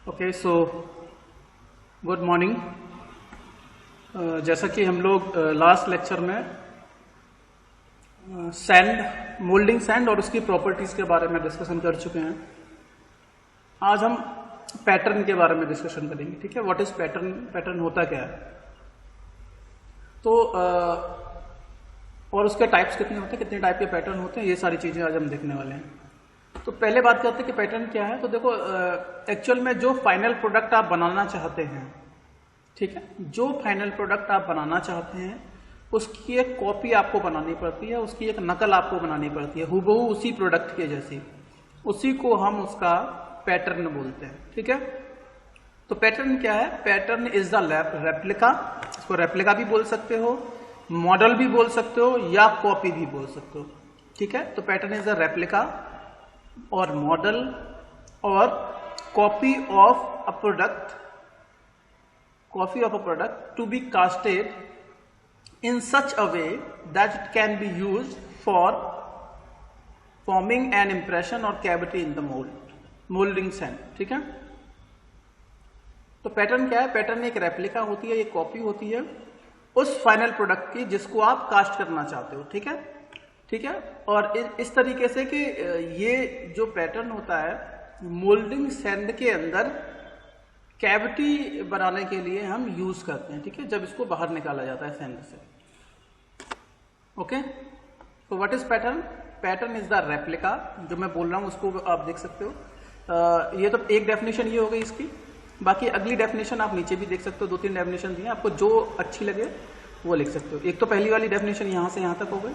Okay so good morning. जैसा कि हम लोग लास्ट लेक्चर में सैंड, मोल्डिंग सैंड और उसकी प्रॉपर्टीज के बारे में डिस्कशन कर चुके हैं। आज हम पैटर्न के बारे में डिस्कशन करेंगे। ठीक है, व्हाट इज पैटर्न, पैटर्न होता क्या है, तो और उसके टाइप्स कितने होते हैं, कितने टाइप के पैटर्न होते हैं, ये सारी चीजें आज हम देखने वाले हैं। तो पहले बात करते हैं कि पैटर्न क्या है। तो देखो, एक्चुअल में जो फाइनल प्रोडक्ट आप बनाना चाहते हैं, ठीक है, जो फाइनल प्रोडक्ट आप बनाना चाहते हैं उसकी एक कॉपी आपको बनानी पड़ती है, उसकी एक नकल आपको बनानी पड़ती है हूबहू उसी प्रोडक्ट के जैसी। उसी को हम उसका पैटर्न बोलते हैं। ठीक है, तो पैटर्न क्या है? Pattern is the replica. इसको रेप्लिका भी बोल सकते हो, मॉडल भी बोल सकते हो, या कॉपी भी बोल सकते हो। ठीक है, तो पैटर्न इज द रेप्लिका और मॉडल और copy of a product, copy of a product to be casted in such a way that it can be used for forming an impression or cavity in the molding sand। ठीक है, तो pattern क्या है? Pattern एक replica होती है, एक copy होती है उस फाइनल प्रोडक्ट की जिसको आप कास्ट करना चाहते हो। ठीक है, ठीक है, और इस तरीके से कि ये जो पैटर्न होता है मोल्डिंग सैंड के अंदर कैविटी बनाने के लिए हम यूज करते हैं। ठीक है, जब इसको बाहर निकाला जाता है सैंड से। ओके, तो what is pattern? Pattern is the replica. जो मैं बोल रहा हूं उसको आप देख सकते हो। ये तो एक डेफिनेशन ये हो गई इसकी। बाकी अगली डेफिनेशन आप नीचे भी देख सकते हो, 2-3 डेफिनेशन दी हैं, आपको जो अच्छी लगे वो लिख सकते हो। एक तो पहली वाली डेफिनेशन यहां से यहां तक हो गई।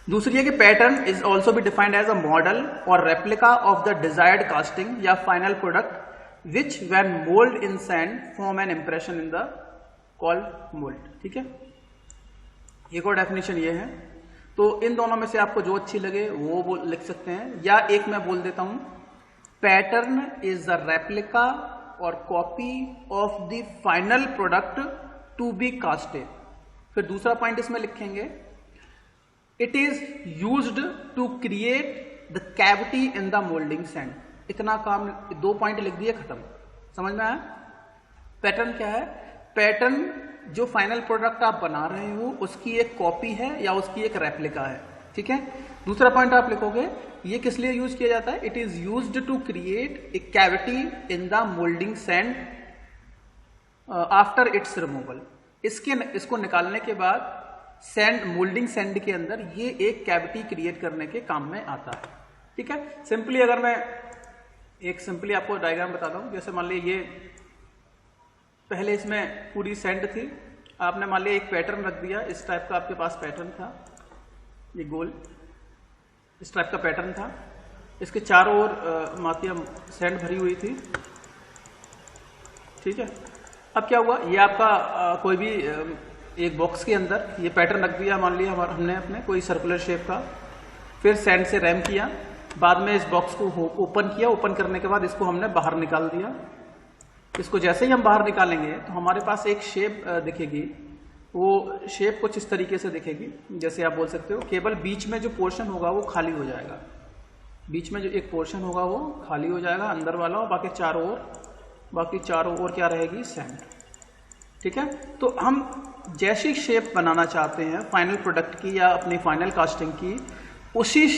दूसरी है कि pattern is also be defined as a model और replica of the desired casting या final product which when mold in sand form an impression in the called mold। ठीक है, एक और डेफिनेशन ये है। तो इन दोनों में से आपको जो अच्छी लगे वो लिख सकते हैं, या एक मैं बोल देता हूं, पैटर्न इज द रेप्लिका और copy of the final product to be casted. फिर दूसरा पॉइंट इसमें लिखेंगे, it is used to create the cavity in the moulding sand. इतना काम, 2 पॉइंट लिख दिए, खत्म। समझ में आया? पैटर्न क्या है? पैटर्न जो फाइनल प्रोडक्ट आप बना रहे हो उसकी एक कॉपी है या उसकी एक रेप्लिका है। ठीक है, दूसरा पॉइंट आप लिखोगे, ये किस लिए यूज किया जाता है? It is used to create a cavity in the moulding sand after its removal. इसको निकालने के बाद सैंड, मोल्डिंग सैंड के अंदर ये एक कैविटी क्रिएट करने के काम में आता है। ठीक है, सिंपली अगर मैं एक सिंपली आपको डायग्राम बताता हूं। जैसे मान लीजिए ये पहले इसमें पूरी सैंड थी, आपने मान लिया एक पैटर्न रख दिया, इस टाइप का आपके पास पैटर्न था, ये गोल इस टाइप का पैटर्न था, इसके चारों ओर मातिया सैंड भरी हुई थी। ठीक है, अब क्या हुआ, ये आपका कोई भी एक बॉक्स के अंदर ये पैटर्न रख दिया, मान लिया हमने अपने कोई सर्कुलर शेप का, फिर सैंड से रैम किया, बाद में इस बॉक्स को ओपन किया, ओपन करने के बाद इसको हमने बाहर निकाल दिया। इसको जैसे ही हम बाहर निकालेंगे तो हमारे पास एक शेप दिखेगी। वो शेप कुछ इस तरीके से दिखेगी, जैसे आप बोल सकते हो, केवल बीच में जो पोर्शन होगा वो खाली हो जाएगा। बीच में जो एक पोर्शन होगा वो खाली हो जाएगा, अंदर वाला, और बाकी चारों ओर क्या रहेगी? सैंड। ठीक है, तो हम जैसी शेप बनाना चाहते हैं फाइनल प्रोडक्ट की या अपनी फाइनल कास्टिंग की, उसी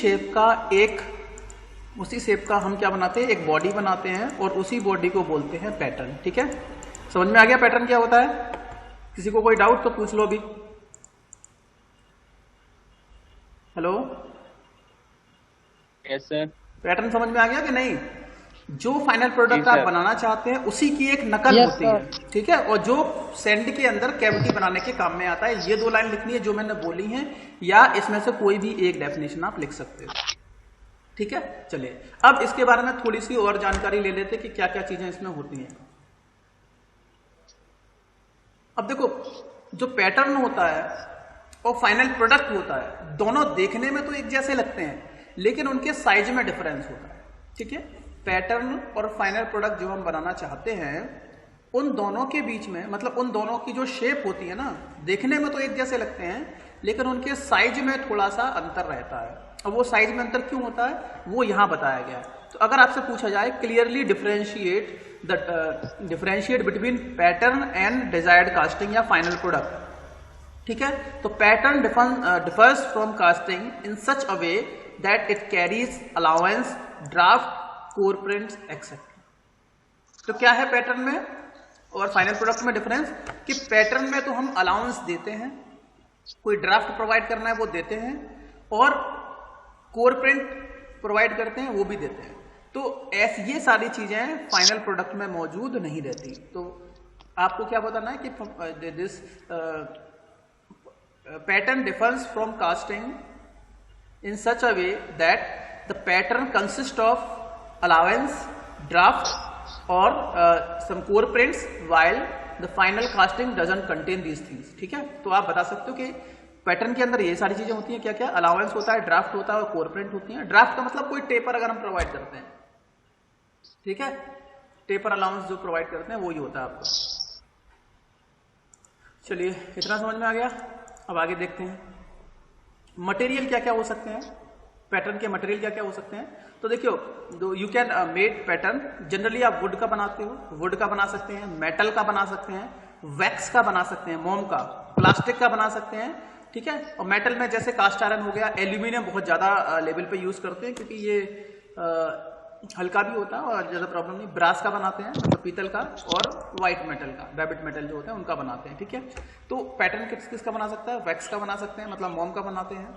शेप का हम क्या बनाते हैं? एक बॉडी बनाते हैं, और उसी बॉडी को बोलते हैं पैटर्न। ठीक है, समझ में आ गया पैटर्न क्या होता है? किसी को कोई डाउट तो पूछ लो अभी। Hello, yes sir. पैटर्न समझ में आ गया कि नहीं? जो फाइनल प्रोडक्ट आप बनाना चाहते हैं उसी की एक नकल होती है। ठीक है, और जो सैंड के अंदर कैविटी बनाने के काम में आता है। ये 2 लाइन लिखनी है जो मैंने बोली हैं, या इसमें से कोई भी एक डेफिनेशन आप लिख सकते हो। ठीक है, चलिए अब इसके बारे में थोड़ी सी और जानकारी ले लेते कि क्या क्या चीजें इसमें होती हैं। अब देखो, जो पैटर्न होता है और फाइनल प्रोडक्ट होता है, दोनों देखने में तो एक जैसे लगते हैं, लेकिन उनके साइज में डिफरेंस होता है। ठीक है, पैटर्न और फाइनल प्रोडक्ट जो हम बनाना चाहते हैं, उन दोनों के बीच में, मतलब उन दोनों की जो शेप होती है ना, देखने में तो एक जैसे लगते हैं, लेकिन उनके साइज में थोड़ा सा अंतर रहता है। अब वो साइज में अंतर क्यों होता है वो यहाँ बताया गया है। तो अगर आपसे पूछा जाए clearly differentiate between pattern and desired casting या फाइनल प्रोडक्ट, ठीक है, तो pattern differs from casting in such a way that it carries allowance, draft, core prints etcetera. तो क्या है पैटर्न में और फाइनल प्रोडक्ट में डिफरेंस कि पैटर्न में तो हम अलाउंस देते हैं, कोई ड्राफ्ट प्रोवाइड करना है वो देते हैं, और कोर प्रिंट प्रोवाइड करते हैं वो भी देते हैं। तो ये सारी चीजें फाइनल प्रोडक्ट में मौजूद नहीं रहती। तो आपको क्या बताना है कि this pattern differs from casting in such a way that the pattern consist of allowance, draft और some core prints while the final casting doesn't contain these things, ठीक है। तो आप बता सकते हो कि पैटर्न के अंदर ये सारी चीजें होती हैं, क्या क्या, अलाउंस होता है, ड्राफ्ट होता है और कोर प्रिंट होती है। ड्राफ्ट का मतलब कोई टेपर अगर हम प्रोवाइड करते हैं, ठीक है, टेपर अलाउंस जो प्रोवाइड करते हैं वो ही होता है आपका। चलिए इतना समझ में आ गया। अब आगे देखते हैं मटेरियल क्या क्या हो सकते हैं, पैटर्न के मटेरियल क्या क्या हो सकते हैं। तो देखियो you can made pattern, generally आप वुड का बनाते हो, वुड का बना सकते हैं, मेटल का बना सकते हैं, वैक्स का बना सकते हैं, मोम का, प्लास्टिक का बना सकते हैं, ठीक है। और मेटल में जैसे कास्ट आयरन हो गया, एल्यूमिनियम बहुत ज्यादा लेवल पे यूज करते हैं क्योंकि ये हल्का भी होता है और ज्यादा प्रॉब्लम नहीं। ब्रास का बनाते हैं मतलब पीतल का, और व्हाइट मेटल का, रैबिट मेटल जो होता है उनका बनाते हैं, ठीक है। तो पैटर्न किस किस का बना सकता है, वैक्स का बना सकते हैं मतलब मोम का बनाते हैं,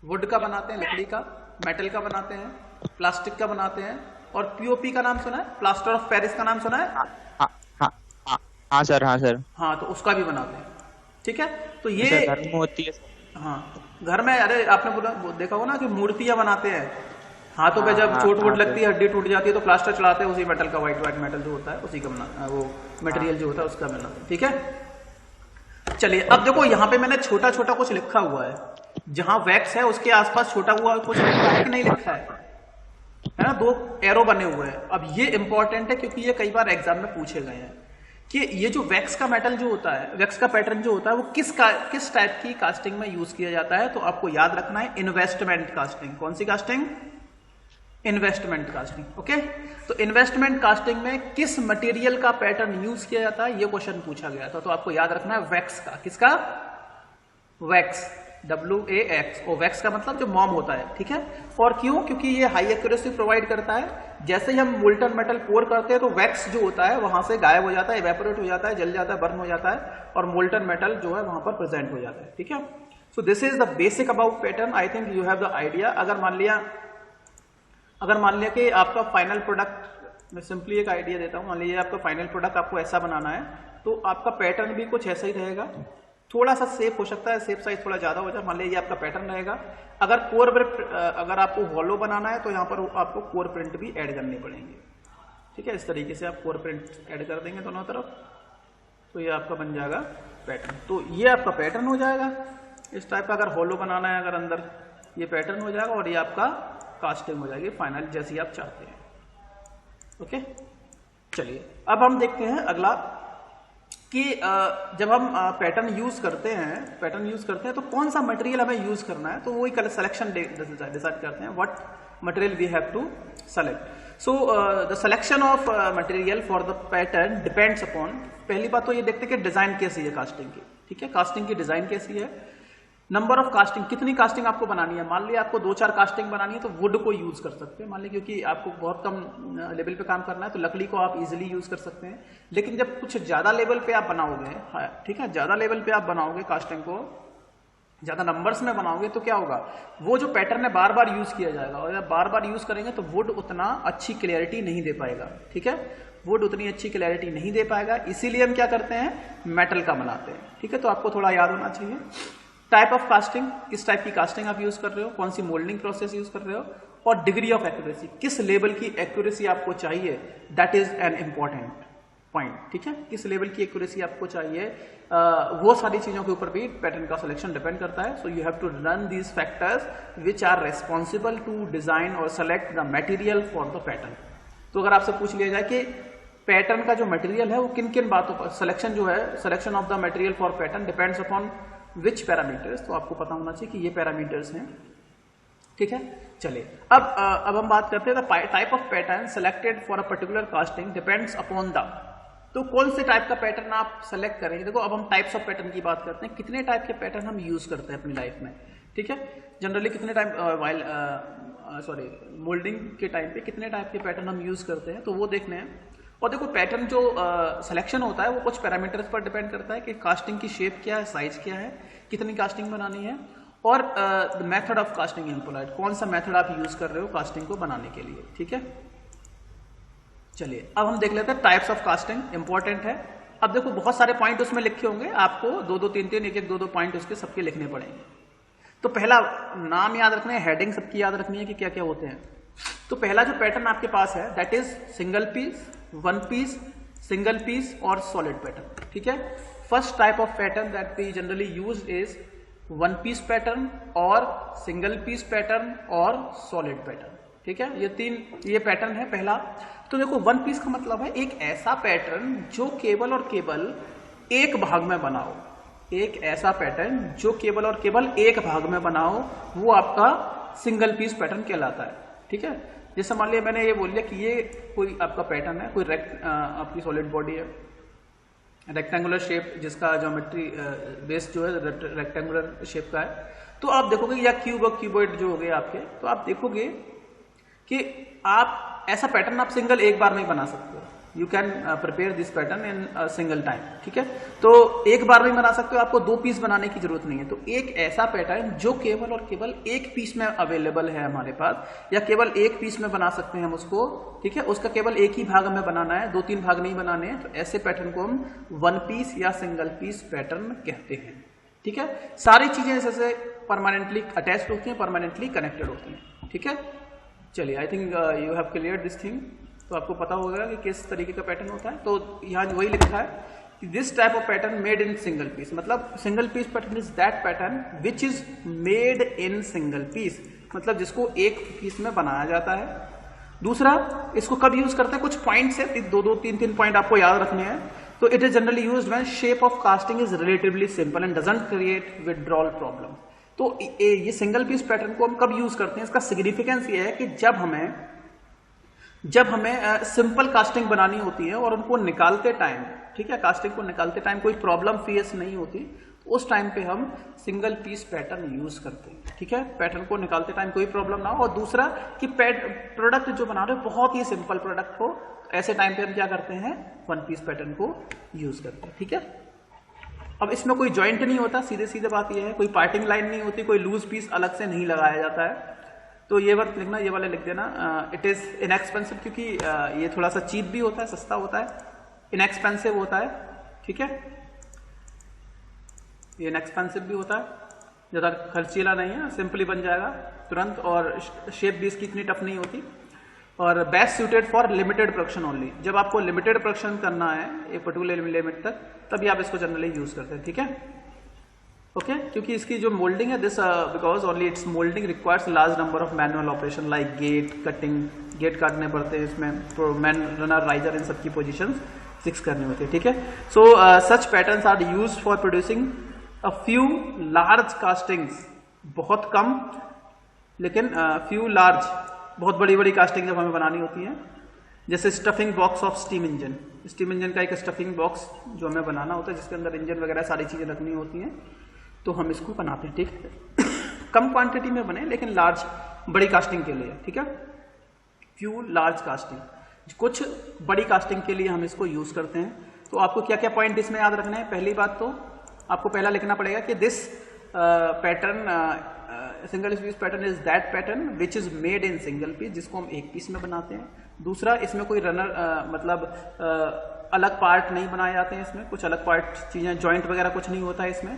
वुड का बनाते हैं लकड़ी का, मेटल का बनाते हैं, प्लास्टिक का बनाते हैं, और पीओपी का नाम सुना है, प्लास्टर ऑफ पेरिस का नाम सुना है? हाँ सर, हाँ सर, हाँ, तो उसका भी बनाते हैं, ठीक है। तो ये घर में होती है। हाँ घर में, अरे आपने बोला देखा होगा ना कि मूर्तियां बनाते हैं, हाथों पे जब चोट वोट लगती है, हड्डी टूट जाती है तो प्लास्टर चलाते हैं उसी मेटल का, व्हाइट मेटल जो होता है उसी का बना, वो मटेरियल जो होता है उसका बनाते हैं, ठीक है। चलिए अब देखो यहाँ पे मैंने छोटा छोटा कुछ लिखा हुआ है, जहां वैक्स है उसके आसपास छोटा हुआ कुछ लिखा है कि नहीं लिखा है ना, 2 एरो बने हुए हैं। अब ये इंपॉर्टेंट है क्योंकि ये कई बार एग्जाम में पूछे गए हैं कि ये जो वैक्स का मेटल जो होता है, वैक्स का पैटर्न जो होता है वो किस टाइप की कास्टिंग में यूज किया जाता है। तो आपको याद रखना है इन्वेस्टमेंट कास्टिंग। कौन सी कास्टिंग? Investment casting, okay. तो इन्वेस्टमेंट कास्टिंग में किस मटेरियल का पैटर्न यूज किया जाता है ये क्वेश्चन पूछा गया था। तो आपको याद रखना है वैक्स का। किसका? Wax, WAX। और वैक्स का मतलब जो मोम होता है, ठीक है। और क्यों? क्योंकि ये हाई एक्यूरेसी प्रोवाइड करता है। जैसे ही हम मोल्टन मेटल पोर करते हैं तो वैक्स जो होता है वहां से गायब हो जाता है, इवेपोरेट हो जाता है, जल जाता है, बर्न हो जाता है, और मोल्टन मेटल जो है वहां पर प्रेजेंट हो जाता है, ठीक है। So this is the basic about pattern. I think you have the idea. अगर मान लिया कि आपका फाइनल प्रोडक्ट, मैं सिंपली एक आइडिया देता हूं, मान लीजिए आपका फाइनल प्रोडक्ट आपको ऐसा बनाना है तो आपका पैटर्न भी कुछ ऐसा ही रहेगा। थोड़ा सा सेप हो सकता है, सेप साइज थोड़ा ज्यादा हो जाए। मान लीजिए आपका पैटर्न रहेगा। अगर आपको हॉलो बनाना है तो यहाँ पर आपको कोर प्रिंट भी ऐड करने पड़ेंगे, ठीक है। इस तरीके से आप कोर प्रिंट ऐड कर देंगे दोनों तरफ, तो ये आपका बन जाएगा पैटर्न। तो ये आपका पैटर्न हो जाएगा इस टाइप का। अगर हॉलो बनाना है, अगर अंदर ये पैटर्न हो जाएगा, और ये आपका कास्टिंग हो जाएगी फाइनल जैसी आप चाहते हैं, ओके। चलिए अब हम देखते हैं अगला कि जब हम पैटर्न यूज करते हैं तो कौन सा मटेरियल हमें यूज करना है। तो वही कल सिलेक्शन डिसाइड करते हैं, what material we have to select. So the selection of material for the pattern depends upon, पहली बात तो ये देखते हैं कि डिजाइन कैसी है कास्टिंग की, ठीक है। कास्टिंग की डिजाइन कैसी है, नंबर ऑफ कास्टिंग, कितनी कास्टिंग आपको बनानी है। मान लिया आपको 2-4 कास्टिंग बनानी है तो वुड को यूज कर सकते हैं, मान लीजिए, क्योंकि आपको बहुत कम लेवल पे काम करना है तो लकड़ी को आप इजीली यूज कर सकते हैं। लेकिन जब कुछ ज्यादा लेवल पे आप बनाओगे, ठीक है, ज्यादा लेवल पे आप बनाओगे कास्टिंग को, ज्यादा नंबर्स में बनाओगे तो क्या होगा, वो जो पैटर्न है बार बार यूज किया जाएगा, और जब बार बार यूज करेंगे तो वुड उतना अच्छी क्लियरिटी नहीं दे पाएगा, ठीक है। वुड उतनी अच्छी क्लियरिटी नहीं दे पाएगा, इसीलिए हम क्या करते हैं, मेटल का बनाते हैं, ठीक है। तो आपको थोड़ा याद होना चाहिए टाइप ऑफ कास्टिंग, किस टाइप की कास्टिंग आप यूज कर रहे हो, कौन सी मोल्डिंग प्रोसेस यूज कर रहे हो, और डिग्री ऑफ एक्यूरेसी, किस लेवल की एक्यूरेसी आपको चाहिए, that is an important point, ठीक है। किस लेवल की एक्यूरेसी आपको चाहिए, वो सारी चीजों के ऊपर भी पैटर्न का सिलेक्शन डिपेंड करता है। So you have to run these factors which are responsible to design और select the material for the pattern. तो अगर आपसे पूछ लिया जाए कि पैटर्न का जो मटेरियल है वो किन किन बातों पर सिलेक्शन जो है, selection of the material for pattern depends upon which parameters, तो आपको पता होना चाहिए कि ये पैरामीटर्स हैं, ठीक है। चलिए अब हम बात करते हैं the type of pattern selected for a particular casting depends upon the, तो कौन से टाइप का पैटर्न आप सेलेक्ट करेंगे। देखो अब हम टाइप्स ऑफ पैटर्न की बात करते हैं, कितने टाइप के पैटर्न हम यूज करते हैं अपनी लाइफ में, ठीक है। जनरली कितने टाइम मोल्डिंग के टाइम पे कितने टाइप के पैटर्न हम यूज करते हैं, तो वो देखने हैं। और देखो पैटर्न जो सिलेक्शन होता है वो कुछ पैरामीटर्स पर डिपेंड करता है कि कास्टिंग की शेप क्या है, साइज क्या है, कितनी कास्टिंग बनानी है, और the method of casting employed, कौन सा मेथड आप यूज कर रहे हो कास्टिंग को बनाने के लिए, ठीक है। चलिए अब हम देख लेते हैं टाइप्स ऑफ कास्टिंग, इंपॉर्टेंट है। अब देखो बहुत सारे पॉइंट उसमें लिखे होंगे, आपको दो दो तीन तीन एक एक दो दो पॉइंट उसके सबके लिखने पड़ेंगे। तो पहला नाम याद रखना है, हेडिंग सबकी याद रखनी है कि क्या क्या होते हैं। तो पहला जो पैटर्न आपके पास है that is single piece, one piece, single piece और सॉलिड पैटर्न, ठीक है। First type of pattern that we generally use is one piece pattern और सिंगल पीस पैटर्न और सॉलिड पैटर्न, ठीक है। ये पैटर्न है पहला। तो देखो वन पीस का मतलब है एक ऐसा पैटर्न जो केवल और केवल एक भाग में बनाओ, एक ऐसा पैटर्न जो केवल और केवल एक भाग में बनाओ, वो आपका सिंगल पीस पैटर्न कहलाता है, ठीक है। जैसे मान लिया मैंने ये बोल दिया कि ये कोई आपका पैटर्न है, कोई आपकी सॉलिड बॉडी है, रेक्टेंगुलर शेप जिसका ज्योमेट्री बेस जो है रेक्टेंगुलर शेप का है, तो आप देखोगे, या क्यूब और क्यूबॉइड जो हो गए आपके, तो आप देखोगे कि आप ऐसा पैटर्न आप सिंगल एक बार में ही बना सकते हो। You can prepare this pattern in single time, ठीक है। तो एक बार में ही बना सकते हो, आपको दो पीस बनाने की जरूरत नहीं है। तो एक ऐसा पैटर्न जो केवल और केवल एक पीस में अवेलेबल है हमारे पास, या केवल एक पीस में बना सकते हैं हम उसको, ठीक है, उसका केवल एक ही भाग में बनाना है, दो तीन भाग नहीं बनाने हैं, तो ऐसे पैटर्न को हम वन पीस या सिंगल पीस पैटर्न कहते हैं, ठीक है। सारी चीजें जैसे परमानेंटली अटैच्ड होती हैं, परमानेंटली कनेक्टेड होती हैं, ठीक है। चलिए I think you have clear this thing, तो आपको पता होगा कि किस तरीके का पैटर्न होता है। तो यहाँ वही लिखा है कि this type of pattern made in single piece, मतलब single piece pattern is that pattern which is made in single piece, मतलब जिसको एक पीस में बनाया जाता है। दूसरा, इसको कब यूज करते हैं, कुछ पॉइंट्स है, दो दो तीन तीन पॉइंट आपको याद रखने हैं। तो it is generally used when shape of casting is relatively simple and doesn't create withdrawal problem. तो ये सिंगल पीस पैटर्न को हम कब यूज करते हैं, इसका सिग्निफिकेंस ये है कि जब हमें सिंपल कास्टिंग बनानी होती है और उनको निकालते टाइम, ठीक है, कास्टिंग को निकालते टाइम कोई प्रॉब्लम फेस नहीं होती, तो उस टाइम पे हम सिंगल पीस पैटर्न यूज करते हैं, ठीक है। पैटर्न को निकालते टाइम कोई प्रॉब्लम ना हो, और दूसरा कि प्रोडक्ट जो बना रहे हो बहुत ही सिंपल प्रोडक्ट हो, तो ऐसे टाइम पे हम क्या करते हैं, वन पीस पैटर्न को यूज करते हैं, ठीक है। अब इसमें कोई जॉइंट नहीं होता, सीधे सीधे बात यह है, कोई पार्टिंग लाइन नहीं होती, कोई लूज पीस अलग से नहीं लगाया जाता है। तो ये वर्ड लिखना, ये वाले लिख देना, इट इज इनएक्सपेंसिव, क्योंकि ये थोड़ा सा चीप भी होता है, सस्ता होता है, इनएक्सपेंसिव होता है, ठीक है। ये इनएक्सपेंसिव भी होता है, ज़्यादा खर्चीला नहीं है, सिंपली बन जाएगा तुरंत, और शेप भी इसकी इतनी टफ नहीं होती, और best suited for limited production only. जब आपको लिमिटेड प्रोडक्शन करना है एक पर्टिकुलर लिमिट तक, तभी आप इसको जनरली यूज करते हैं, ठीक है, ओके। क्योंकि इसकी जो मोल्डिंग है, this because only its moulding requires large number of manual operation like gate cutting, gate काटने पड़ते हैं इसमें, तो मैन रनर राइजर इन सबकी पोजीशन फिक्स करनी होती है, ठीक है। So such patterns are used for producing a few large castings, बहुत कम लेकिन फ्यू लार्ज, बहुत बड़ी बड़ी कास्टिंग जब हमें बनानी होती है, जैसे stuffing box of steam engine. Steam engine का एक स्टफिंग बॉक्स जो हमें बनाना होता है, जिसके अंदर इंजन वगैरह सारी चीजें रखनी होती हैं, तो हम इसको बनाते हैं, ठीक है। कम क्वांटिटी में बने लेकिन लार्ज, बड़ी कास्टिंग के लिए, ठीक है। फ्यू लार्ज कास्टिंग, कुछ बड़ी कास्टिंग के लिए हम इसको यूज करते हैं। तो आपको क्या क्या पॉइंट इसमें याद रखना है। पहली बात तो आपको पहला लिखना पड़ेगा कि this pattern, single piece pattern is that pattern which is made in single piece, जिसको हम एक पीस में बनाते हैं। दूसरा, इसमें कोई रनर मतलब अलग पार्ट नहीं बनाए जाते हैं, इसमें कुछ अलग पार्ट चीजें, जॉइंट वगैरह कुछ नहीं होता है इसमें।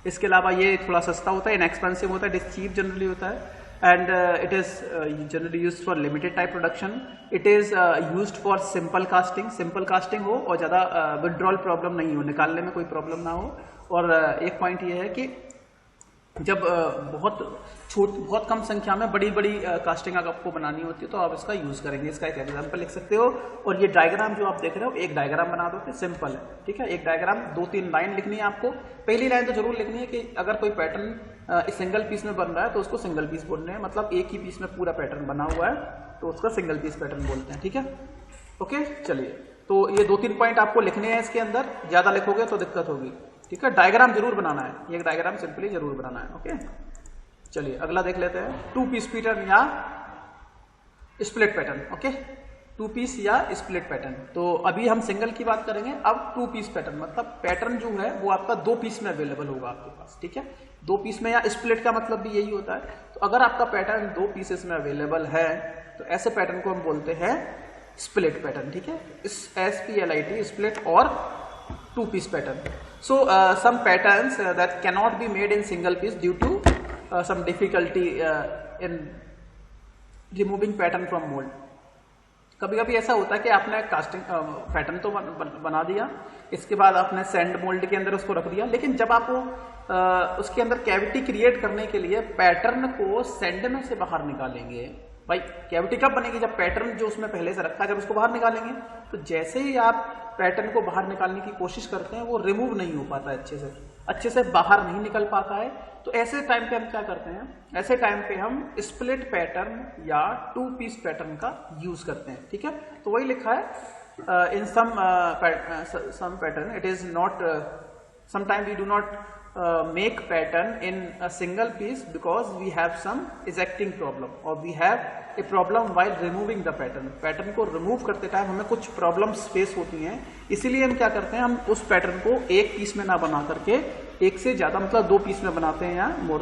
इसके अलावा ये थोड़ा सस्ता होता है, इनएक्सपेंसिव होता है, इट इज चीप जनरली होता है, and it is generally used for limited type production. It is used for simple casting, simple casting हो और ज्यादा विथड्रॉल प्रॉब्लम नहीं हो, निकालने में कोई प्रॉब्लम ना हो। और एक पॉइंट ये है कि जब बहुत कम संख्या में बड़ी बड़ी कास्टिंग आपको बनानी होती है, तो आप इसका यूज करेंगे। इसका एक एग्जांपल लिख सकते हो। और ये डायग्राम जो आप देख रहे हो, एक डायग्राम बना दो, सिंपल है, ठीक है। एक डायग्राम, 2-3 लाइन लिखनी है आपको। पहली लाइन तो जरूर लिखनी है कि अगर कोई पैटर्न सिंगल पीस में बन रहा है तो उसको सिंगल पीस बोल रहे हैं, मतलब एक ही पीस में पूरा पैटर्न बना हुआ है तो उसका सिंगल पीस पैटर्न बोलते हैं। ठीक है, ओके। चलिए, तो ये 2-3 पॉइंट आपको लिखने हैं इसके अंदर, ज्यादा लिखोगे तो दिक्कत होगी। ठीक है, डायग्राम जरूर बनाना है, ये डायग्राम सिंपली जरूर बनाना है। ओके, चलिए अगला देख लेते हैं, 2 पीस पैटर्न या स्प्लिट पैटर्न। ओके, 2 पीस या स्प्लिट पैटर्न। तो अभी हम सिंगल की बात करेंगे, अब 2 पीस पैटर्न मतलब पैटर्न जो है वो आपका 2 पीस में अवेलेबल होगा आपके पास। ठीक है, 2 पीस में या स्प्लिट का मतलब भी यही होता है। तो अगर आपका पैटर्न 2 पीसेस में अवेलेबल है तो ऐसे पैटर्न को हम बोलते हैं स्प्लिट पैटर्न। ठीक है, SPLIT स्प्लिट और 2 piece pattern. So some patterns that cannot be made in single piece due to some difficulty in removing pattern from mould. कभी कभी ऐसा होता है कि आपने कास्टिंग पैटर्न तो बना दिया, इसके बाद आपने सैंड मोल्ड के अंदर उसको रख दिया, लेकिन जब आप उसके अंदर कैविटी क्रिएट करने के लिए पैटर्न को सैंड में से बाहर निकालेंगे। भाई कैविटी कब बनेगी? जब पैटर्न जो उसमें पहले से रखा है जब उसको बाहर निकालेंगे। तो जैसे ही आप पैटर्न को बाहर निकालने की कोशिश करते हैं वो रिमूव नहीं हो पाता है, अच्छे से बाहर नहीं निकल पाता है। तो ऐसे टाइम पे हम क्या करते हैं, ऐसे टाइम पे हम स्प्लिट पैटर्न या 2 पीस पैटर्न का यूज करते हैं। ठीक है, तो वही लिखा है in some pattern it is not sometime we do not make pattern in a single piece because we have some ejecting problem or we have a problem while removing the pattern। Pattern को remove करते time हमें कुछ problems face होती हैं, इसीलिए हम क्या करते हैं, हम उस पैटर्न को एक पीस में ना बना करके एक से ज्यादा मतलब 2 पीस में बनाते हैं या मोर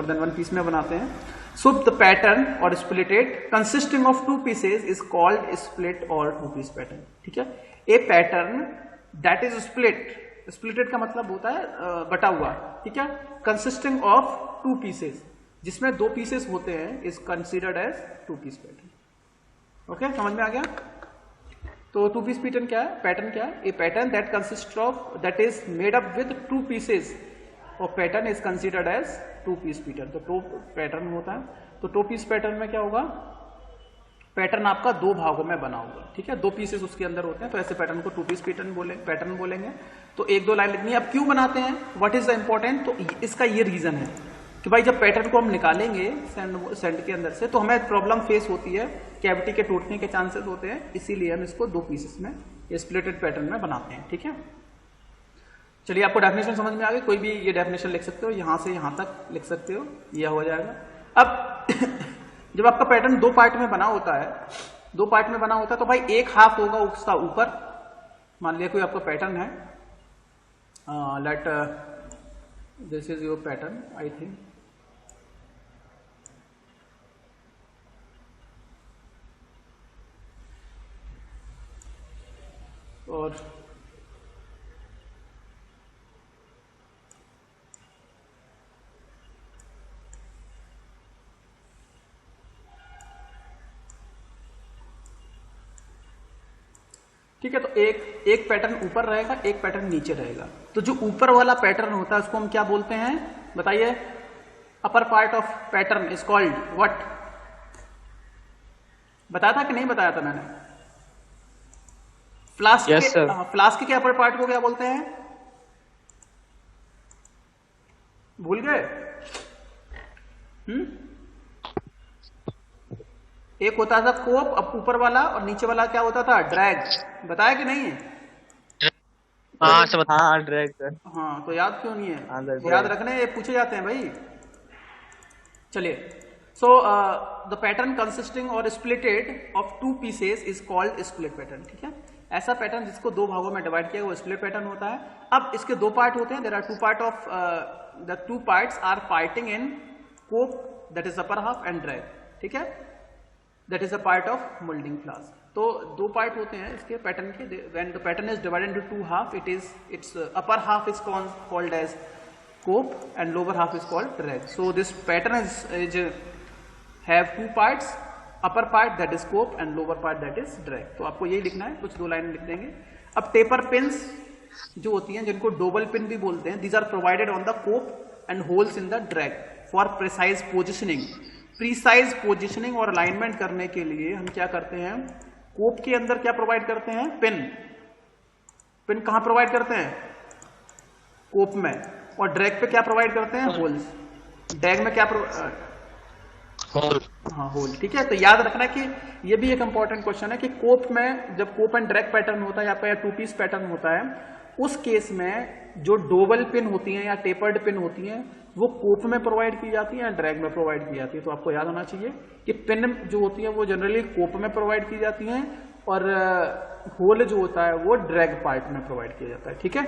देन 1 पीस में बनाते हैं। सो द पैटर्न और splitted consisting of 2 pieces is called split और 2 पीस पैटर्न। ठीक है, a pattern that is splitted का मतलब होता है बटा हुआ। ठीक है, कंसिस्टिंग ऑफ 2 पीसेस, जिसमें 2 पीसेस होते हैं, is considered as 2 piece pattern. Okay, समझ में आ गया? तो 2 पीस पैटर्न क्या है? पैटर्न क्या है? A pattern that consist of that is made up with 2 pieces और pattern is considered as 2 piece pattern. तो 2 पैटर्न होता है, तो 2 पीस पैटर्न में क्या होगा, पैटर्न आपका 2 भागों में बना होगा। ठीक है, 2 पीसेस उसके अंदर होते हैं, तो ऐसे पैटर्न को 2 पीस पैटर्न बोलेंगे। तो 1-2 लाइन लिखनी है। अब क्यों बनाते हैं, व्हाट इज द इंपॉर्टेंट, तो इसका ये रीजन है कि भाई जब पैटर्न को हम निकालेंगे सैंड के अंदर से तो हमें प्रॉब्लम फेस होती है, कैविटी के टूटने के चांसेस होते हैं, इसीलिए हम इसको 2 पीसेस में स्प्लिटेड पैटर्न में बनाते हैं। ठीक है, चलिए आपको डेफिनेशन समझ में आ गई, कोई भी ये डेफिनेशन लिख सकते हो, यहां से यहां तक लिख सकते हो, यह हो जाएगा। अब जब आपका पैटर्न 2 पार्ट में बना होता है, 2 पार्ट में बना होता है, तो भाई एक हाफ होगा उसका ऊपर, मान लिया कोई आपका पैटर्न है, let this is your pattern I think, और ठीक है, तो एक पैटर्न ऊपर रहेगा, एक पैटर्न नीचे रहेगा। तो जो ऊपर वाला पैटर्न होता है उसको हम क्या बोलते हैं, बताइए? Upper part of pattern is called what? बताया था कि नहीं बताया था मैंने? फ्लास्क के अपर पार्ट को क्या बोलते हैं? भूल गए? एक होता था कोप, अब ऊपर वाला, और नीचे वाला क्या होता था? ड्रैग। बताया कि नहीं? हाँ ड्रैग। हाँ, तो याद क्यों नहीं है? याद रखने, ये पूछे जाते हैं भाई। चलिए, सो द पैटर्न कंसिस्टिंग और splitted of 2 pieces is called split pattern. ठीक है, ऐसा पैटर्न जिसको 2 भागों में डिवाइड किया वो स्प्लिट पैटर्न होता है। अब इसके 2 पार्ट होते हैं, there are 2 part of the 2 parts are fighting in cope, that is upper half, and drag. ठीक है, that is a part of moulding flask. तो 2 पार्ट होते हैं इसके पैटर्न के, when the pattern is divided into 2 half, its upper half is called as cope and lower half is called drag. So this pattern is have 2 parts, upper part that is cope and lower part that is drag. तो आपको यही लिखना है, कुछ 2 line लिख देंगे। अब taper pins जो होती हैं, जिनको डोबल पिन भी बोलते हैं, these are provided on the cope and holes in the drag for precise positioning. Precise positioning और अलाइनमेंट करने के लिए हम क्या करते हैं, कोप के अंदर क्या प्रोवाइड करते हैं? पिन। पिन कहां प्रोवाइड करते हैं? कोप में। और ड्रैग पे क्या प्रोवाइड करते हैं, होल्स। ड्रैग में क्या होल। हाँ, होल। ठीक है, तो याद रखना कि ये भी एक इंपॉर्टेंट क्वेश्चन है कि कोप में जब कोप एंड ड्रैग पैटर्न होता है या टू पीस पैटर्न होता है, उस केस में जो डोबल पिन होती हैं या टेपर्ड पिन होती हैं वो कोप में प्रोवाइड की जाती है या ड्रैग में प्रोवाइड की जाती है। तो आपको याद होना चाहिए कि पिन जो होती है वो जनरली कोप में प्रोवाइड की जाती हैं और होल जो होता है वो ड्रैग पार्ट में प्रोवाइड किया जाता है। ठीक है,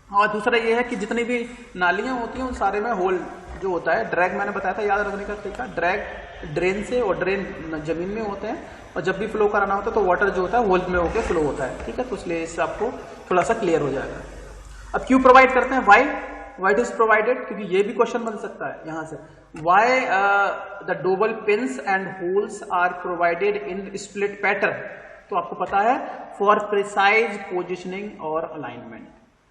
और दूसरा ये है कि जितनी भी नालियां होती हैं उन सारे में होल जो होता है। ड्रैग मैंने बताया था, याद रखने का तरीका, ड्रैग ड्रेन से, और ड्रेन जमीन में होते हैं, और जब भी फ्लो कराना होता है तो वाटर जो होता है होल में होकर फ्लो होता है। ठीक है, तो इसलिए इससे आपको थोड़ा सा क्लियर हो जाएगा। अब क्यों प्रोवाइड करते हैं, वाई इट इज प्रोवाइडेड, क्योंकि ये भी क्वेश्चन बन सकता है यहां से, why the dowel pins and holes are provided in split pattern. तो आपको पता है फॉर प्रिसाइज पोजिशनिंग और अलाइनमेंट,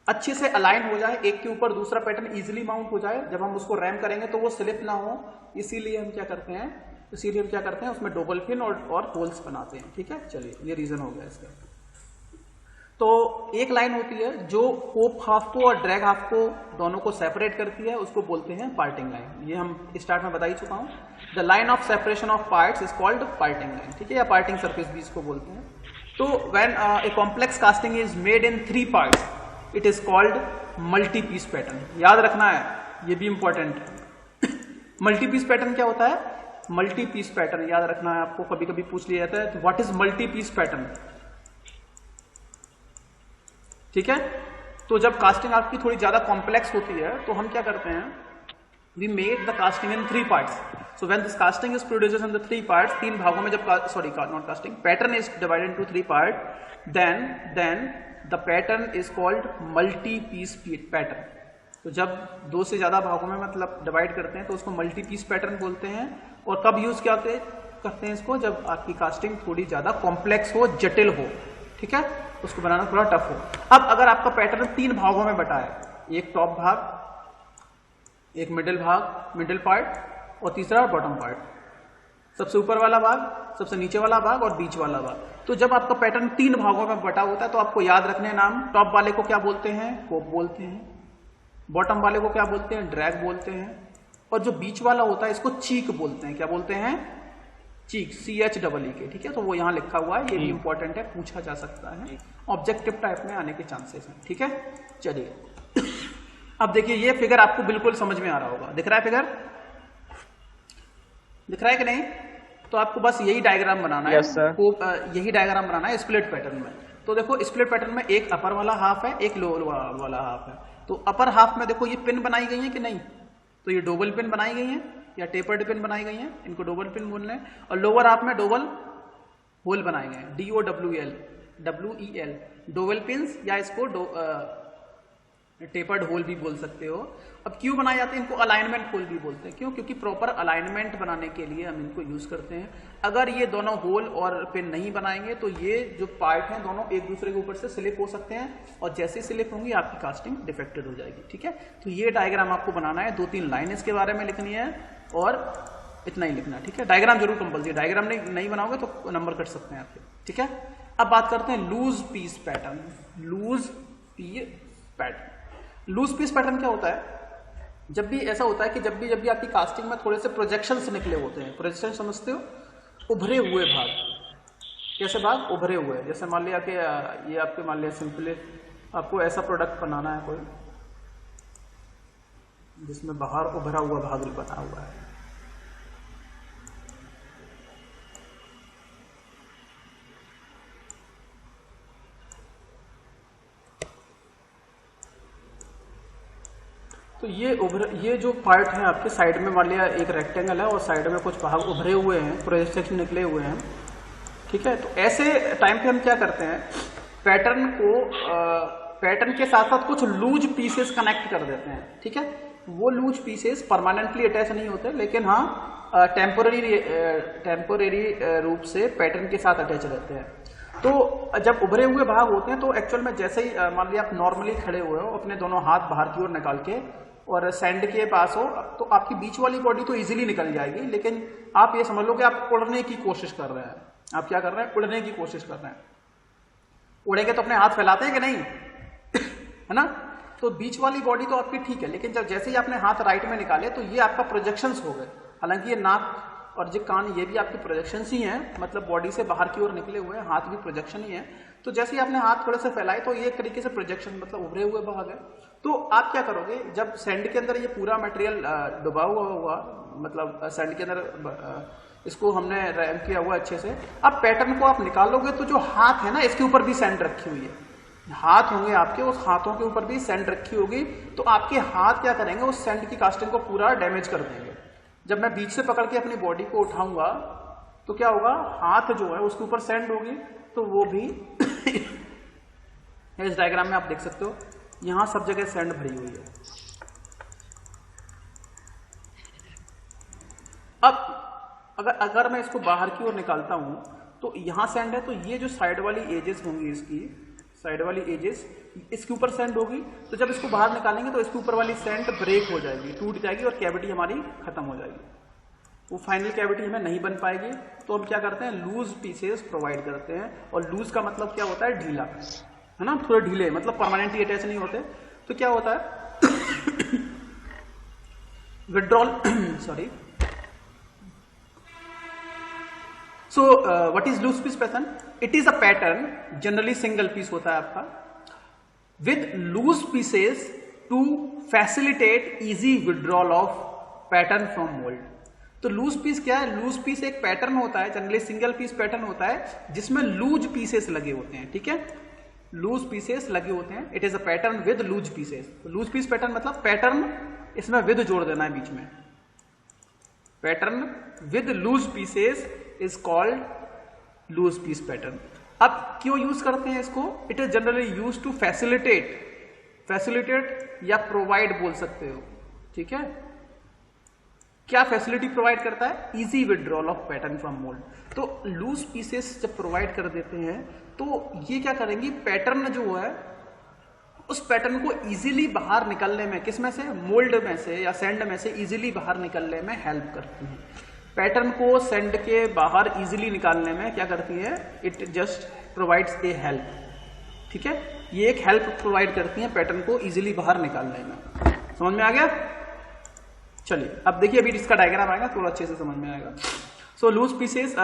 अच्छे से अलाइन हो जाए, एक के ऊपर दूसरा पैटर्न इजीली माउंट हो जाए, जब हम उसको रैम करेंगे तो वो स्लिप ना हो, इसीलिए हम क्या करते हैं उसमें डबल पिन और होल्स बनाते हैं। ठीक है, चलिए ये रीजन हो गया इसका। तो एक लाइन होती है जो कोप हाफ को और ड्रैग हाफ को दोनों को सेपरेट करती है, उसको बोलते हैं पार्टिंग लाइन। ये हम स्टार्ट में बता ही चुका हूं। The line of separation of parts is called parting line. ठीक है, या पार्टिंग सरफेस भी इसको बोलते हैं। तो when a complex casting is made in 3 parts it is called multi piece pattern. याद रखना है, ये भी इंपॉर्टेंट है। मल्टी पीस पैटर्न क्या होता है, मल्टी पीस पैटर्न याद रखना है आपको, कभी कभी पूछ लिया जाता है, तो what is multi piece pattern. ठीक है, तो जब कास्टिंग आपकी थोड़ी ज्यादा कॉम्प्लेक्स होती है तो हम क्या करते हैं, we made the casting in 3 parts. So when this casting is produced in the 3 parts, 3 भागों में जब not casting, pattern is divided into 3 part, then the pattern is called multi piece pattern. तो जब 2 से ज्यादा भागों में मतलब डिवाइड करते हैं तो उसको मल्टी पीस पैटर्न बोलते हैं। और कब यूज करते हैं इसको, जब आपकी कास्टिंग थोड़ी ज्यादा कॉम्प्लेक्स हो, जटिल हो। ठीक है, उसको बनाना थोड़ा टफ हो। अब अगर आपका पैटर्न 3 भागों में बटा है, एक टॉप भाग, एक मिडिल पार्ट और तीसरा बॉटम पार्ट, सबसे ऊपर वाला भाग, सबसे नीचे वाला भाग और बीच वाला भाग। तो जब आपका पैटर्न 3 भागों में बटा होता है तो आपको याद रखने नाम, टॉप वाले को क्या बोलते हैं, कोप बोलते हैं, बॉटम वाले को क्या बोलते हैं, ड्रैग बोलते हैं, और जो बीच वाला होता है इसको चीक बोलते हैं। क्या बोलते हैं, चीक, CHEE। ठीक है, तो वो यहां लिखा हुआ है, ये भी इंपॉर्टेंट है, पूछा जा सकता है, ऑब्जेक्टिव टाइप में आने के चांसेस हैं। ठीक है, चलिए अब देखिए ये फिगर आपको बिल्कुल समझ में आ रहा होगा, दिख रहा है फिगर, दिख रहा है कि नहीं। तो आपको बस यही डायग्राम बनाना है। यही डायग्राम बनाना है स्प्लिट पैटर्न में। तो देखो स्प्लिट पैटर्न में एक अपर वाला हाफ है, एक लोअर वाला हाफ है। तो अपर हाफ में देखो ये पिन बनाई गई है कि नहीं, तो ये डोबल पिन बनाई गई है या टेपर्ड पिन बनाई गई है, इनको डोबल पिन बोलना है। और लोअर हाफ में डोबल होल बनाए गए हैं, DOWEL, डोबल पिन्स, या इसको टेपर्ड होल भी बोल सकते हो। अब क्यों बनाए जाते हैं इनको, अलाइनमेंट होल भी बोलते हैं। क्यों, क्योंकि प्रॉपर अलाइनमेंट बनाने के लिए हम इनको यूज करते हैं। अगर ये दोनों होल और पिन नहीं बनाएंगे तो ये जो पार्ट हैं दोनों एक दूसरे के ऊपर से स्लिप हो सकते हैं, और जैसे स्लिप होंगी आपकी कास्टिंग डिफेक्टेड हो जाएगी। ठीक है, तो ये डायग्राम आपको बनाना है, 2-3 लाइन इसके बारे में लिखनी है और इतना ही लिखना। ठीक है, डायग्राम जरूर कंपल्सरी, डायग्राम नहीं बनाओगे तो नंबर कट सकते हैं आपके। ठीक है, अब बात करते हैं loose piece pattern. Loose piece pattern क्या होता है, जब भी ऐसा होता है कि जब भी आपकी कास्टिंग में थोड़े से प्रोजेक्शंस निकले होते हैं, प्रोजेक्शन समझते हो, उभरे हुए भाग, कैसे भाग, उभरे हुए। जैसे मान लिया कि ये आपके, मान लिया सिंपली आपको ऐसा प्रोडक्ट बनाना है कोई जिसमें बाहर उभरा हुआ भाग बना हुआ है। तो ये जो पार्ट है आपके साइड में, मान लिया एक रेक्टेंगल है और साइड में कुछ भाग उभरे हुए हैं, प्रोजेक्शन निकले हुए हैं। ठीक है, तो ऐसे टाइम पे हम क्या करते हैं, पैटर्न के साथ साथ कुछ लूज पीसेस कनेक्ट कर देते हैं। ठीक है, वो लूज पीसेस परमानेंटली अटैच नहीं होते, लेकिन हाँ टेम्पोरेरी रूप से पैटर्न के साथ अटैच रहते हैं। तो जब उभरे हुए भाग होते हैं तो एक्चुअल में जैसे ही मान लिया आप नॉर्मली खड़े हुए हो, अपने दोनों हाथ बाहर की ओर निकाल के और सैंड के पास हो, तो आपकी बीच वाली बॉडी तो इजीली निकल जाएगी, लेकिन आप ये समझ लो कि आप उड़ने की कोशिश कर रहे हैं। आप क्या कर रहे हैं, उड़ने की कोशिश कर रहे हैं। उड़ेंगे तो अपने हाथ फैलाते हैं कि नहीं है ना। तो बीच वाली बॉडी तो आपकी ठीक है, लेकिन जब जैसे ही आपने हाथ राइट में निकाले तो ये आपका प्रोजेक्शंस हो गए। हालांकि ये नाक और ये कान ये भी आपके प्रोजेक्शंस ही हैं, मतलब बॉडी से बाहर की ओर निकले हुए हैं, हाथ भी प्रोजेक्शन ही है। तो जैसे ही आपने हाथ थोड़े से फैलाए तो ये एक तरीके से प्रोजेक्शन मतलब उभरे हुए भाग है। तो आप क्या करोगे, जब सैंड के अंदर ये पूरा मटेरियल डुबा हुआ मतलब सैंड के अंदर इसको हमने रैम किया हुआ अच्छे से, अब पैटर्न को आप निकालोगे तो जो हाथ है ना इसके ऊपर भी सैंड रखी हुई है, हाथ होंगे आपके, उस हाथों के ऊपर भी सैंड रखी होगी। तो आपके हाथ क्या करेंगे, उस सैंड की कास्टिंग को पूरा डैमेज कर देंगे। जब मैं बीच से पकड़ के अपनी बॉडी को उठाऊंगा तो क्या होगा, हाथ जो है उसके ऊपर सैंड होगी, तो वो भी इस डायग्राम में आप देख सकते हो, यहां सब जगह सैंड भरी हुई है। अब अगर मैं इसको बाहर की ओर निकालता हूं तो यहां सैंड है, तो ये जो साइड वाली एजेस होंगी, इसकी साइड वाली एजेस इसके ऊपर सैंड होगी। तो जब इसको बाहर निकालेंगे तो इसके ऊपर वाली सैंड ब्रेक हो जाएगी, टूट जाएगी और कैविटी हमारी खत्म हो जाएगी, वो फाइनल कैविटी हमें नहीं बन पाएगी। तो हम क्या करते हैं, लूज पीसेस प्रोवाइड करते हैं। और लूज का मतलब क्या होता है, ढीला, है ना, थोड़े ढीले, मतलब परमानेंटली अटैच नहीं होते। तो क्या होता है withdrawal sorry. So what is loose piece pattern? It is a pattern, generally single piece होता है आपका, with loose pieces to facilitate easy withdrawal of pattern from mold. तो लूज पीस क्या है, लूज पीस एक पैटर्न होता है, generally single piece pattern होता है जिसमें लूज पीसेस लगे होते हैं, ठीक है, लूज पीसेस लगे होते हैं। It is a pattern with loose pieces. Loose piece pattern मतलब पैटर्न इसमें विद जोड़ देना है बीच में, pattern with loose pieces is called loose piece pattern. अब क्यों यूज करते हैं इसको, it is generally use to facilitate या प्रोवाइड बोल सकते हो, ठीक है। क्या फैसिलिटी प्रोवाइड करता है, easy withdrawal of pattern from mould. तो लूज पीसेस जब प्रोवाइड कर देते हैं तो ये क्या करेंगे, पैटर्न जो है उस पैटर्न को इजीली बाहर निकलने में, किसमें से, मोल्ड में से या सैंड में से इजीली बाहर निकलने में हेल्प करती है। पैटर्न को सैंड के बाहर इजीली निकालने में क्या करती है, it just provides a help, ठीक है, ये एक हेल्प प्रोवाइड करती है पैटर्न को इजीली बाहर निकालने में। समझ में आ गया, चलिए अब देखिए, अभी इसका डायग्राम आएगा थोड़ा अच्छे से समझ में आएगा। So loose pieces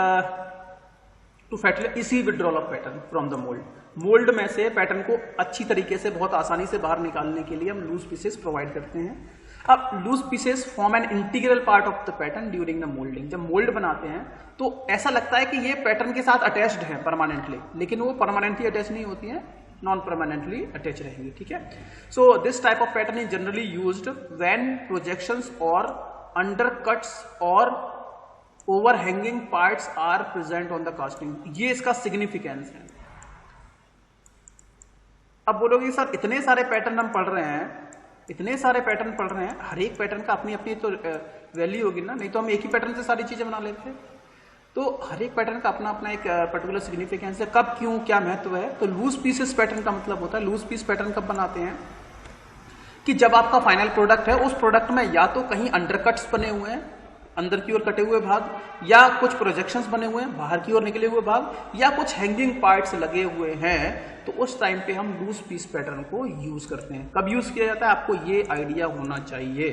to facilitate easy withdrawal of pattern from the mould. Mould में से पैटर्न को अच्छी तरीके से बहुत आसानी से बाहर निकालने के लिए हम लूज पीसेस प्रोवाइड करते हैं। अब loose pieces form an integral part of the pattern during the moulding. जब मोल्ड बनाते हैं तो ऐसा लगता है कि ये पैटर्न के साथ अटैच्ड है परमानेंटली, लेकिन वो परमानेंटली अटैच नहीं होती है, नॉन परमानेंटली अटैच रहेंगी, ठीक है। So this type of pattern is generally used when projections और अंडरकट्स और overhanging parts are present on the casting. ये इसका सिग्निफिकेंस है। अब बोलोगे सर इतने सारे पैटर्न हम पढ़ रहे हैं, इतने सारे पैटर्न पढ़ रहे हैं, हर एक पैटर्न का अपनी अपनी तो वैल्यू होगी ना, नहीं तो हम एक ही पैटर्न से सारी चीजें बना लेते हैं। तो हर एक पैटर्न का अपना अपना एक पर्टिकुलर सिग्निफिकेंस है, कब क्यों क्या महत्व है। तो लूज पीसेस पैटर्न का मतलब होता है, लूज पीस पैटर्न कब बनाते हैं कि जब आपका फाइनल प्रोडक्ट है, उस प्रोडक्ट में या तो कहीं अंडरकट्स बने हुए हैं, अंदर की ओर कटे हुए भाग, या कुछ प्रोजेक्शंस बने हुए हैं, बाहर की ओर निकले हुए भाग, या कुछ हैंगिंग पार्ट्स लगे हुए हैं। तो उस टाइम पे हम लूज पीस पैटर्न को यूज करते हैं। कब यूज किया जाता है, आपको ये आइडिया होना चाहिए,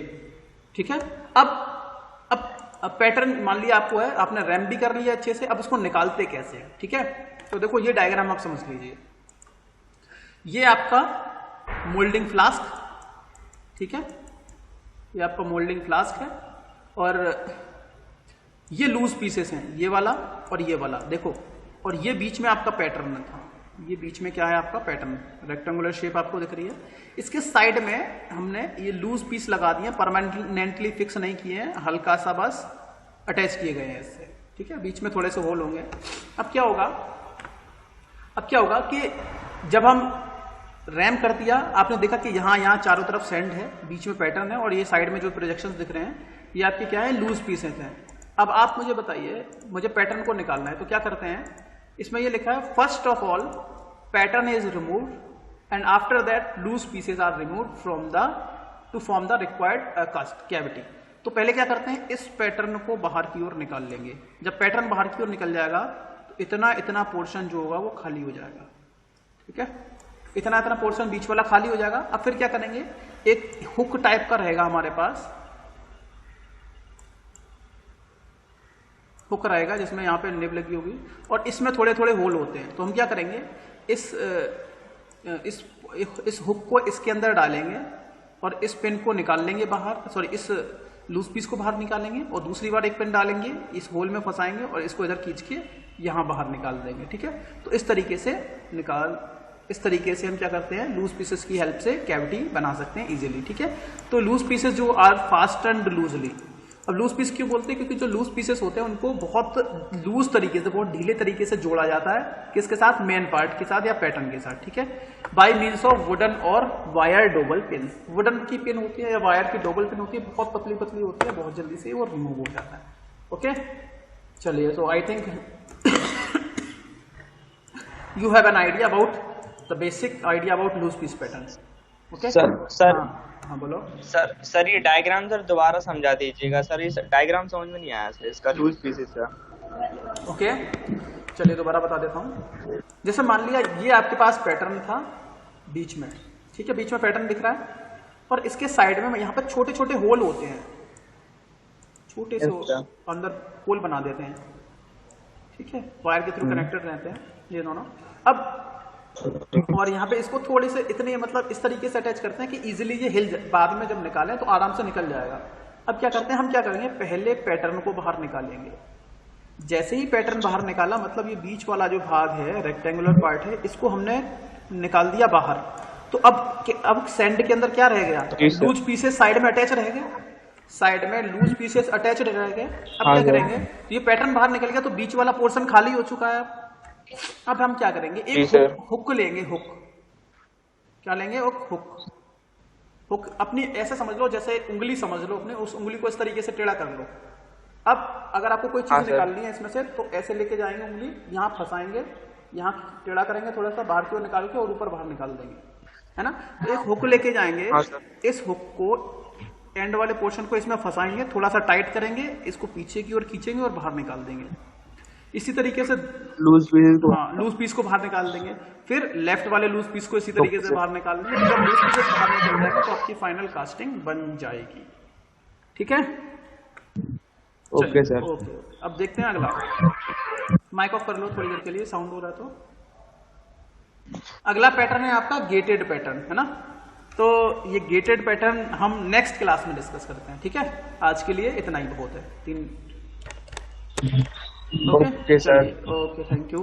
ठीक है। अब पैटर्न मान लिया आपको है, आपने रैम भी कर लिया अच्छे से, अब उसको निकालते कैसे, ठीक है। तो देखो ये डायग्राम आप समझ लीजिए, ये आपका मोल्डिंग फ्लास्क, ठीक है, ये आपका मोल्डिंग फ्लास्क है और ये लूज पीसेस हैं, ये वाला और ये वाला, देखो, और ये बीच में आपका पैटर्न था, ये बीच में क्या है आपका पैटर्न, रेक्टेंगुलर शेप आपको दिख रही है। इसके साइड में हमने ये लूज पीस लगा दिए, परमानेंटली फिक्स नहीं किए हैं, हल्का सा बस अटैच किए गए हैं इससे, ठीक है। बीच में थोड़े से होल होंगे। अब क्या होगा कि जब हम रैम कर दिया, आपने देखा कि यहाँ चारों तरफ सैंड है, बीच में पैटर्न है और ये साइड में जो प्रोजेक्शंस दिख रहे हैं ये आपके क्या है, लूज पीसेस हैं। अब आप मुझे बताइए, मुझे पैटर्न को निकालना है, तो क्या करते हैं, इसमें ये लिखा है first of all pattern is removed and after that loose pieces are removed from the to form the required cast cavity. तो पहले क्या करते हैं, इस पैटर्न को बाहर की ओर निकाल लेंगे। जब पैटर्न बाहर की ओर निकल जाएगा तो इतना पोर्शन जो होगा वो खाली हो जाएगा, ठीक है। इतना इतना पोर्शन बीच वाला खाली हो जाएगा। अब फिर क्या करेंगे, एक हुक टाइप का रहेगा हमारे पास, हुक रहेगा जिसमें यहाँ पे निब लगी होगी और इसमें थोड़े थोड़े होल होते हैं। तो हम क्या करेंगे, इस हुक को इसके अंदर डालेंगे और इस पिन को निकाल लेंगे बाहर, सॉरी इस लूज पीस को बाहर निकालेंगे और दूसरी बार एक पिन डालेंगे, इस होल में फंसाएंगे और इसको इधर खींच के यहाँ बाहर निकाल देंगे। ठीक है, तो इस तरीके से हम क्या करते हैं, लूज पीसेस की हेल्प से कैविटी बना सकते हैं इजीली। ठीक है, तो लूज पीसेस जो आर फास्ट एंड लूजली, अब लूज पीस क्यों बोलते हैं, क्योंकि जो लूज पीसेस होते हैं उनको बहुत लूज तरीके से, बहुत ढीले तरीके से जोड़ा जाता है, किसके साथ, मेन पार्ट के साथ या पैटर्न के साथ। ठीक है, बाय मीन्स ऑफ वुडन और वायर डोबल पिन। वुडन की पिन होती है या वायर की डोबल पिन होती है, बहुत पतली पतली होती है, बहुत जल्दी से वो रिमूव हो जाता है। ओके, चलिए, तो I think you have an idea about the basic idea about loose piece pattern. Okay sir हाँ बोलो सर ये डायग्राम सर दोबारा समझा दीजिएगा सर, ये डायग्राम समझ में नहीं आया सर इसका लूज पीसेस का। ओके, चलिए दोबारा बता देता हूँ। जैसे मान लिया ये आपके पास पैटर्न था बीच में, ठीक है, बीच में पैटर्न दिख रहा है और इसके साइड में यहाँ पर छोटे छोटे होल होते हैं, छोटे से अंदर होल बना देते हैं। ठीक है, वायर के थ्रू कनेक्टेड रहते हैं ये दोनों। अब और यहाँ पे इसको थोड़े से इतने मतलब इस तरीके से अटैच करते हैं कि इजीली ये हिल बाद में जब निकालें तो आराम से निकल जाएगा। अब क्या करते हैं, हम क्या करेंगे, पहले पैटर्न को बाहर निकालेंगे। जैसे ही पैटर्न बाहर निकाला, मतलब ये बीच वाला जो भाग है, रेक्टेंगुलर पार्ट है, इसको हमने निकाल दिया बाहर। तो अब सैंड के अंदर क्या रह गया, लूज पीसेस साइड में अटैच रह गए, साइड में लूज पीसेस अटैच्ड रह गए। अब क्या करेंगे, ये पैटर्न बाहर निकल गया तो बीच वाला पोर्शन खाली हो चुका है। अब हम क्या करेंगे, एक हुक लेंगे, हुक क्या लेंगे, हुक अपनी ऐसे समझ लो जैसे उंगली समझ लो अपने, उस उंगली को इस तरीके से टेढ़ा कर लो। अब अगर आपको कोई चीज निकालनी है इसमें से तो ऐसे लेके जाएंगे, उंगली यहाँ फंसाएंगे, यहाँ टेढ़ा करेंगे थोड़ा सा, बाहर की ओर निकाल के और ऊपर बाहर निकाल देंगे, है ना। तो एक हुक लेके जाएंगे, इस हुक को एंड वाले पोर्शन को इसमें फंसाएंगे, थोड़ा सा टाइट करेंगे, इसको पीछे की ओर खींचेंगे और बाहर निकाल देंगे। इसी तरीके से लूज पीस को बाहर निकाल देंगे, फिर लेफ्ट वाले लूज पीस को इसी तरीके से बाहर निकाल देंगे। जब लूज पीस बाहर निकल जाएगा तो आपकी फाइनल कास्टिंग बन जाएगी। ठीक है, ओके सर, ओके। अब देखते हैं अगला, माइक ऑफ कर लो थोड़ी देर के लिए, साउंड हो रहा है तो। अगला पैटर्न है आपका गेटेड पैटर्न, है ना। तो ये गेटेड पैटर्न हम नेक्स्ट क्लास में डिस्कस करते हैं। ठीक है, आज के लिए इतना ही बहुत है। Okay sir, okay, thank you.